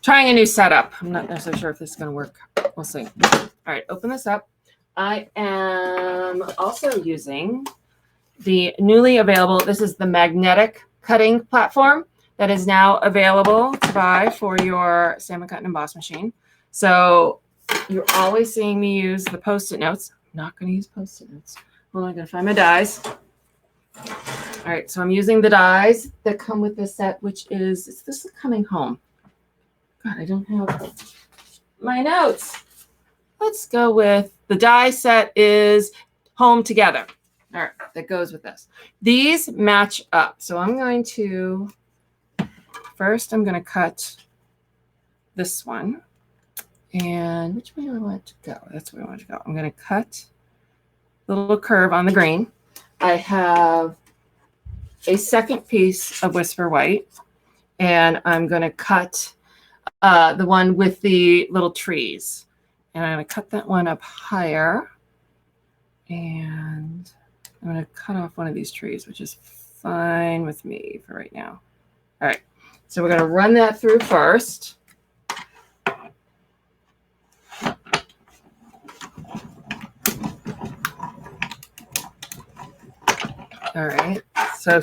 Trying a new setup. I'm not necessarily sure if this is going to work. We'll see. All right. Open this up. I am also using the newly available, this is the magnetic cutting platform that is now available to buy for your Stampin' Cut and Emboss machine. So you're always seeing me use the Post-it notes. I'm not going to use Post-it notes. Well, I'm going to find my dies. All right, so I'm using the dies that come with this set, which is, this is Coming Home. God, I don't have my notes. Let's go with, the die set is Home Together. All right, that goes with this. These match up. So I'm going to, first I'm going to cut this one. And which way do I want it to go? That's where I want it to go. I'm going to cut the little curve on the green. I have a second piece of Whisper White, and I'm going to cut the one with the little trees. And I'm going to cut that one up higher. And I'm going to cut off one of these trees, which is fine with me for right now. All right. So we're going to run that through first. All right. So,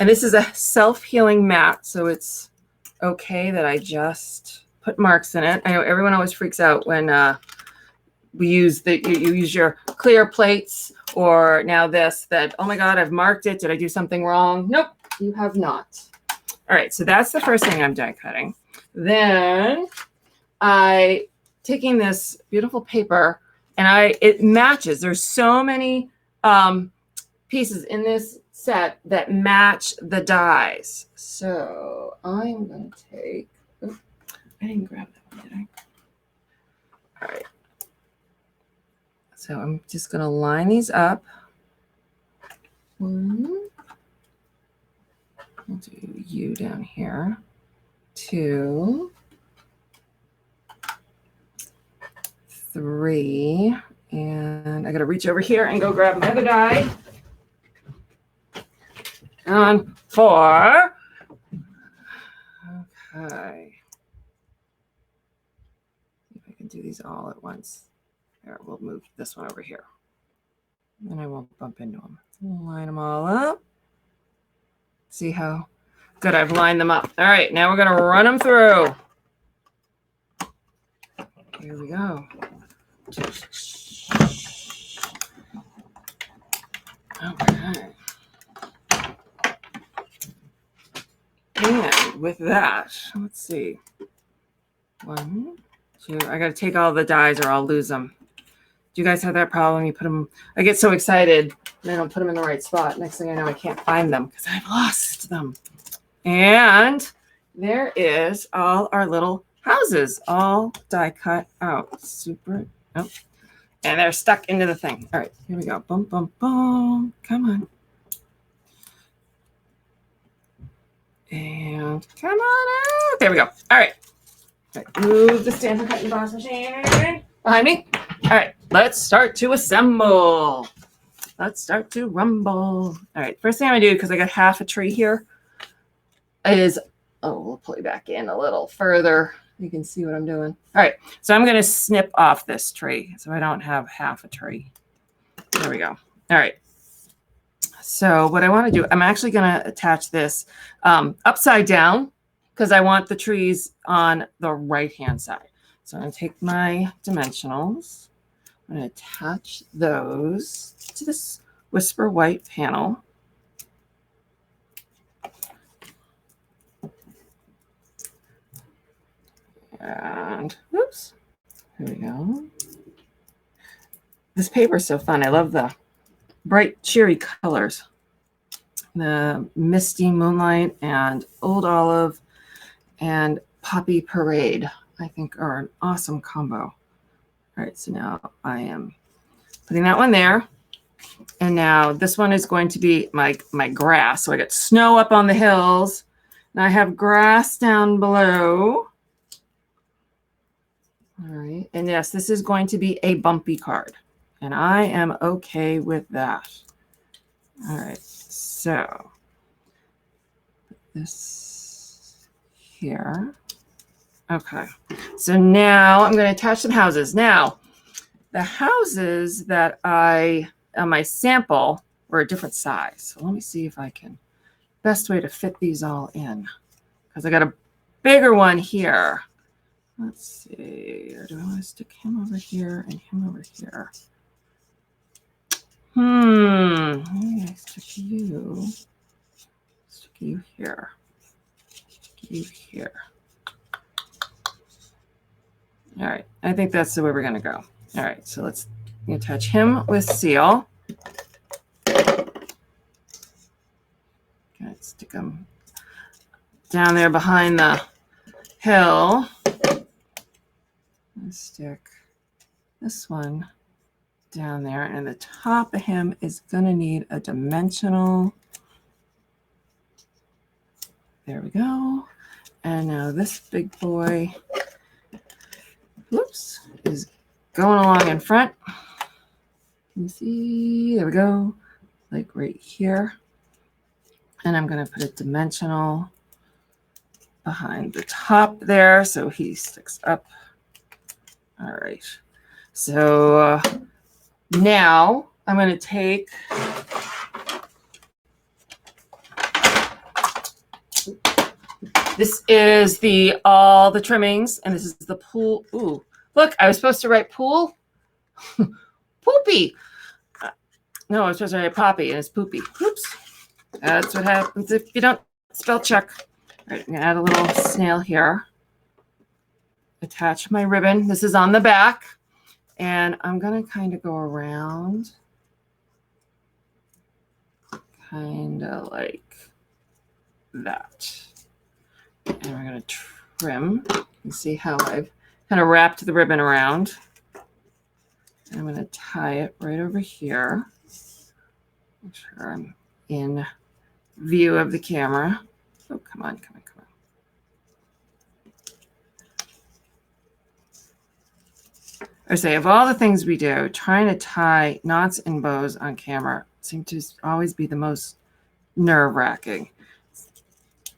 and this is a self-healing mat, so it's okay that I just put marks in it. I know everyone always freaks out when we use you use your clear plates, or now this, that, oh my God, I've marked it. Did I do something wrong? Nope, you have not. All right, so that's the first thing I'm die cutting. Then taking this beautiful paper, and it matches. There's so many pieces in this set that match the dies. So I'm going to take, I didn't grab that one, did I? All right. So I'm just going to line these up. One. I'll do you down here. 2, 3, and I got to reach over here and go grab my other die. And 4. Okay. See if I can do these all at once. There, we'll move this one over here. And I won't bump into them. Line them all up. See how good I've lined them up. All right, now we're going to run them through. Here we go. Okay. And with that, let's see. 1, 2. I got to take all the dies or I'll lose them. Do you guys have that problem? You put them, I get so excited and I don't put them in the right spot. Next thing I know, I can't find them because I've lost them. And there is all our little houses, all die cut out. Super. Oh. And they're stuck into the thing. All right, here we go. Boom, boom, boom. Come on. And come on out. There we go. All right. Move the Stampin' Cut and Boss machine behind me. All right, let's start to assemble. Let's start to rumble. All right, first thing I'm gonna do, because I got half a tree here, is, we'll pull you back in a little further. You can see what I'm doing. All right, so I'm gonna snip off this tree so I don't have half a tree. There we go. All right. So what I want to do, I'm actually going to attach this upside down because I want the trees on the right-hand side. So I'm going to take my dimensionals. I'm going to attach those to this Whisper White panel. And, oops, here we go. This paper is so fun. I love the bright, cheery colors. The Misty Moonlight and Old Olive and Poppy Parade, I think, are an awesome combo. All right, so now I am putting that one there. And now this one is going to be my grass. So I got snow up on the hills, and I have grass down below. All right, and yes, this is going to be a bumpy card, and I am okay with that. All right, so put this here. Okay, so now I'm going to attach some houses. Now, the houses that on my sample were a different size. So let me see if I can, best way to fit these all in, because I got a bigger one here. Let's see, or do I want to stick him over here and him over here? Maybe I stick you here, stick you here. All right, I think that's the way we're gonna go. All right, so let's attach him with seal. Okay, stick him. down there behind the hill. Let's stick this one down there, and the top of him is going to need a dimensional. There we go. And now this big boy, whoops, is going along in front. You see, there we go, like right here. And I'm going to put a dimensional behind the top there so he sticks up. All right. So now I'm going to take this is all the trimmings, and this is the pool. Ooh, look, I was supposed to write pool. Poopy. No, I was supposed to write poppy, and it's poopy. Oops. That's what happens if you don't spell check. All right, I'm going to add a little snail here. Attach my ribbon. This is on the back. And I'm going to kind of go around. Kind of like that. And we're going to trim. You can see how I've kind of wrapped the ribbon around. And I'm going to tie it right over here. Make sure I'm in view of the camera. Oh, come on, come on, come on. I say, of all the things we do, trying to tie knots and bows on camera seems to always be the most nerve-wracking.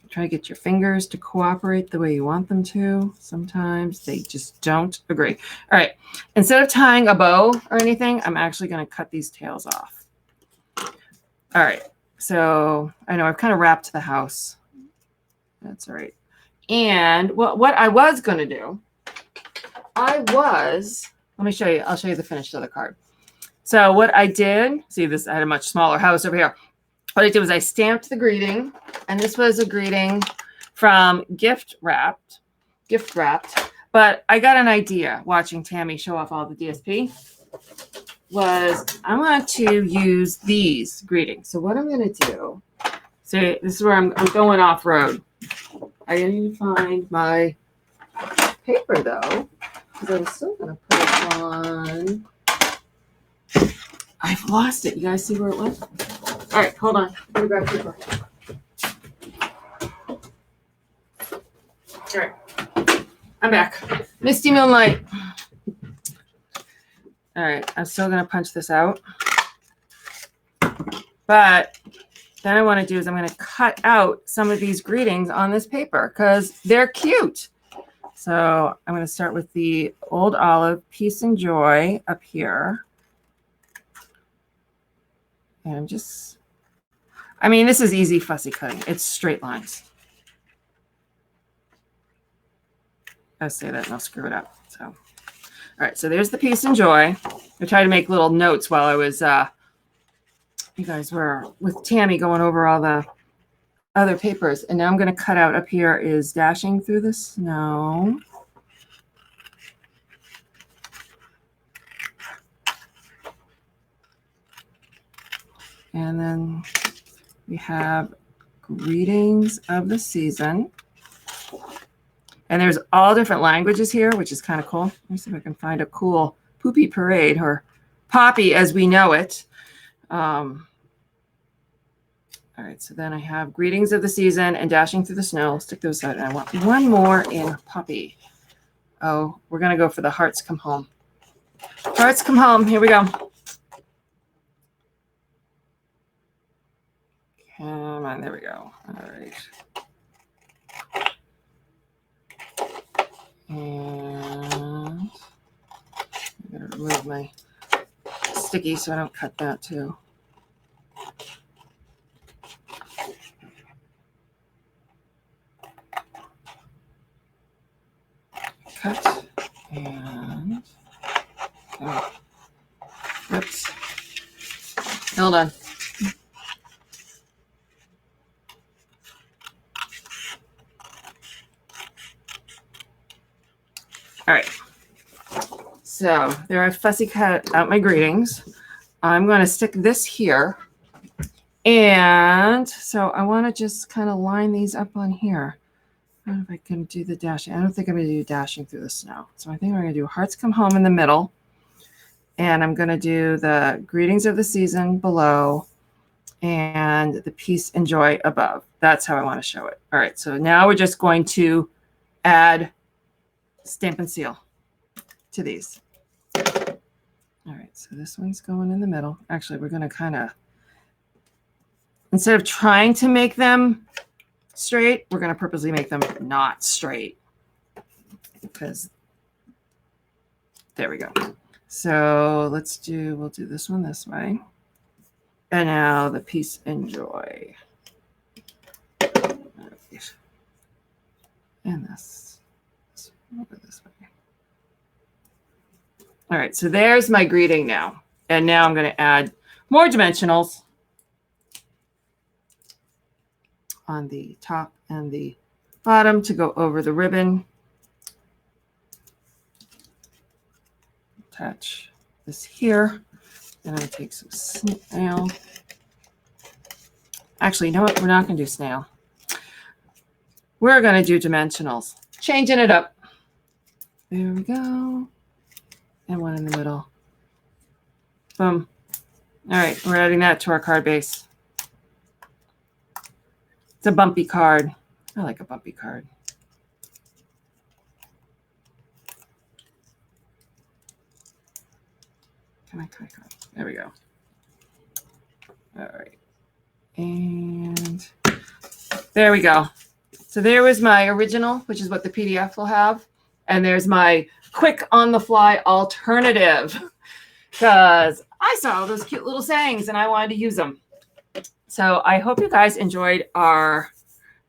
Try to get your fingers to cooperate the way you want them to. Sometimes they just don't agree. All right, instead of tying a bow or anything, I'm actually going to cut these tails off. All right, so I know I've kind of wrapped the house. That's all right. And what I was going to do, let me show you. I'll show you the finished other card. So what I did, see this, I had a much smaller house over here. What I did was I stamped the greeting, and this was a greeting from gift wrapped, but I got an idea watching Tami show off all the DSP was I want to use these greetings. So what I'm going to do, see, this is where I'm going off road. I need to find my paper though, because I'm still going to put it on. I've lost it. You guys see where it went? All right, hold on. Let me grab paper. All right, I'm back. Misty Moonlight. All right, I'm still going to punch this out. But then I want to do is I'm going to cut out some of these greetings on this paper because they're cute. So I'm going to start with the Old Olive Peace and Joy up here. And I'm just, I mean, this is easy fussy cutting. It's straight lines. I say that and I'll screw it up. So, all right. So there's the Peace and Joy. I tried to make little notes while I was, you guys were with Tami going over all the other papers. And now I'm going to cut out up here is Dashing Through the Snow. And then we have Greetings of the Season. And there's all different languages here, which is kind of cool. Let me see if I can find a cool Poopy Parade or Poppy as we know it. All right, so then I have Greetings of the Season and Dashing Through the Snow. I'll stick those out. And I want one more in Poppy. Oh, we're going to go for the Hearts Come Home. Hearts Come Home. Here we go. Come on, there we go. All right. And I'm going to remove my sticky so I don't cut that too. Cut and oh, oops. Hold on. All right, so there I fussy cut out my greetings. I'm going to stick this here. And so I want to just kind of line these up on here. know if I can do the dashing. I don't think I'm going to do dashing through the snow. So I think we're going to do Hearts Come Home in the middle. And I'm going to do the greetings of the season below and the peace and joy above. That's how I want to show it. All right. So now we're just going to add Stampin' Seal to these. All right. So this one's going in the middle. Actually, we're going to kind of, instead of trying to make them straight, we're going to purposely make them not straight. Because there we go. So we'll do this one this way. And now the peace and joy. And this over this way. All right, so there's my greeting now. And now I'm going to add more dimensionals on the top and the bottom to go over the ribbon. Attach this here. Then I'm going to take some snail. Actually, you know what? We're not going to do snail. We're going to do dimensionals. Changing it up. There we go. And one in the middle. Boom. All right, we're adding that to our card base. It's a bumpy card. I like a bumpy card. Come on. There we go. All right. And there we go. So there was my original, which is what the PDF will have. And there's my quick on-the-fly alternative because I saw those cute little sayings and I wanted to use them. So I hope you guys enjoyed our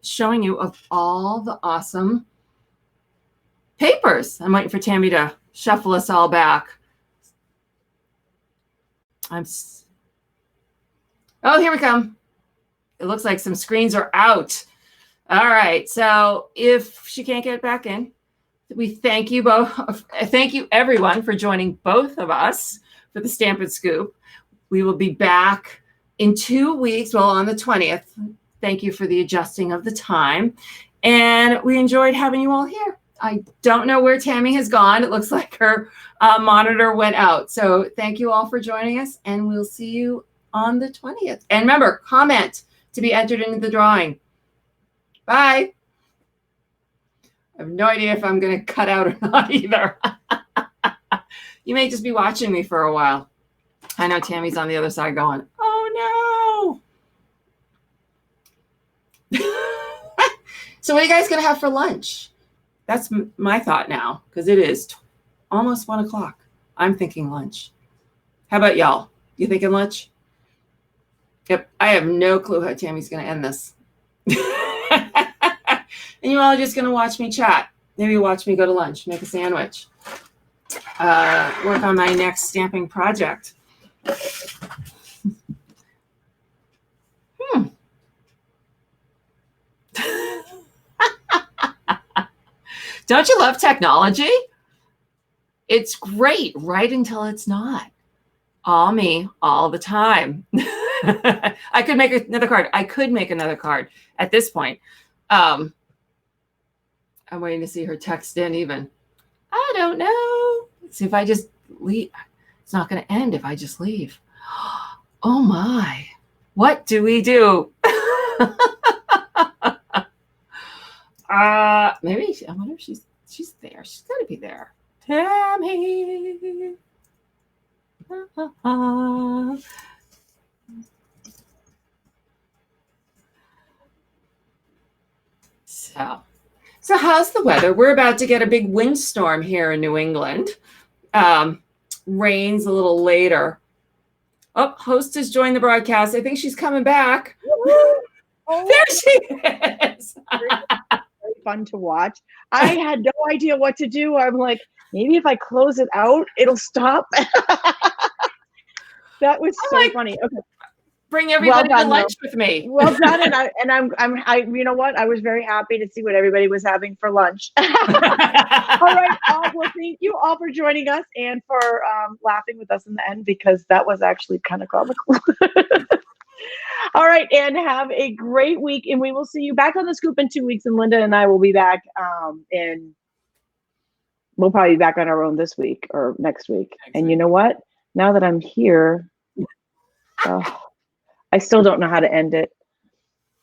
showing you of all the awesome papers. I'm waiting for Tami to shuffle us all back. Oh, here we come. It looks like some screens are out. All right. So if she can't get back in, we thank you both. Thank you, everyone, for joining both of us for the Stampin' Scoop. We will be back in 2 weeks, well, on the 20th. Thank you for the adjusting of the time. And we enjoyed having you all here. I don't know where Tami has gone. It looks like her monitor went out. So thank you all for joining us, and we'll see you on the 20th. And remember, comment to be entered into the drawing. Bye. I have no idea if I'm going to cut out or not either. You may just be watching me for a while. I know Tami's on the other side going, oh, no. So what are you guys going to have for lunch? That's my thought now, because it is almost 1 o'clock. I'm thinking lunch. How about y'all? You thinking lunch? Yep. I have no clue how Tami's going to end this. And you all are just going to watch me chat. Maybe watch me go to lunch, make a sandwich, work on my next stamping project. Don't you love technology? It's great right until it's not. All me, all the time. I could make another card. I could make another card at this point. I'm waiting to see her text in even. I don't know. Let's see if I just leave. It's not going to end if I just leave. Oh my. What do we do? Maybe I wonder if she's there. She's got to be there. Tami. So how's the weather? We're about to get a big windstorm here in New England. Rains a little later. Oh, host has joined the broadcast. I think she's coming back. Oh, there she is. Very fun to watch. I had no idea what to do. I'm like, maybe if I close it out, it'll stop. That was so funny. Okay. Bring everybody to lunch with me. Well done, and you know what? I was very happy to see what everybody was having for lunch. All right. Well, thank you all for joining us and for laughing with us in the end, because that was actually kind of comical. All right, and have a great week, and we will see you back on the scoop in 2 weeks. And Linda and I will be back, and we'll probably be back on our own this week or next week. And you know what? Now that I'm here, I still don't know how to end it.